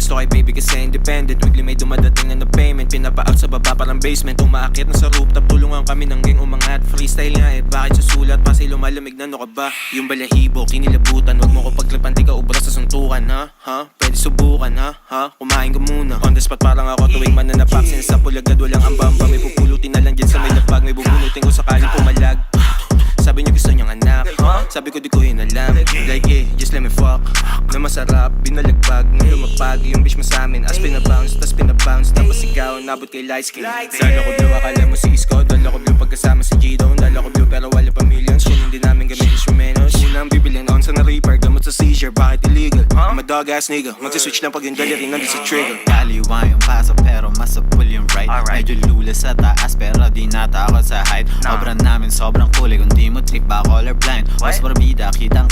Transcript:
gusto kay baby kasi independent. Weekly may dumadating na payment. Pinapa-out sa baba parang basement. Umaakit na sa rooftop, tulungan kami ng gang umangat. Freestyle nga bakit susulat pa si lumalamig na ano ka ba? Yung balahibo, kinilabutan. Huwag mo ko paglapan, di ka ubra sa suntukan, ha? Pwede subukan, ha? Kumain ka muna. On the spot parang ako tuwing mananapak. Sinasa pulagad, walang ambamba. May pupulutin na lang dyan sa may lapag. May bubunutin ko sakaling pumalag. Sabi niyo gusto niyang anak. Sabi ko di ko yun alam. Like just let me fuck. Na masarap, binalagbag. Nung lumapag, yung bitch mo sa amin. As pinabounce, tas pinabounce. Tapos sigaw, nabot kay light skin. Dala ko blue, akala mo si Isko. Dala ko blue pagkasama si G-Done. Dala ko blue pero wala pa millions. Yun hindi namin gamit instrumentos. Unang bibilin, on sa na reaper. Gamot sa seizure, bakit illegal? I'm a dog ass nigga. Magsiswitch lang pag yung dali rin nandun sa trigger. Kaliwa yung pasok pero masapul yung right. Medyo lula sa taas pero di natakot sa height. Obra namin sobrang kulay kung di mo trip ba colorblind. Was para bida kitang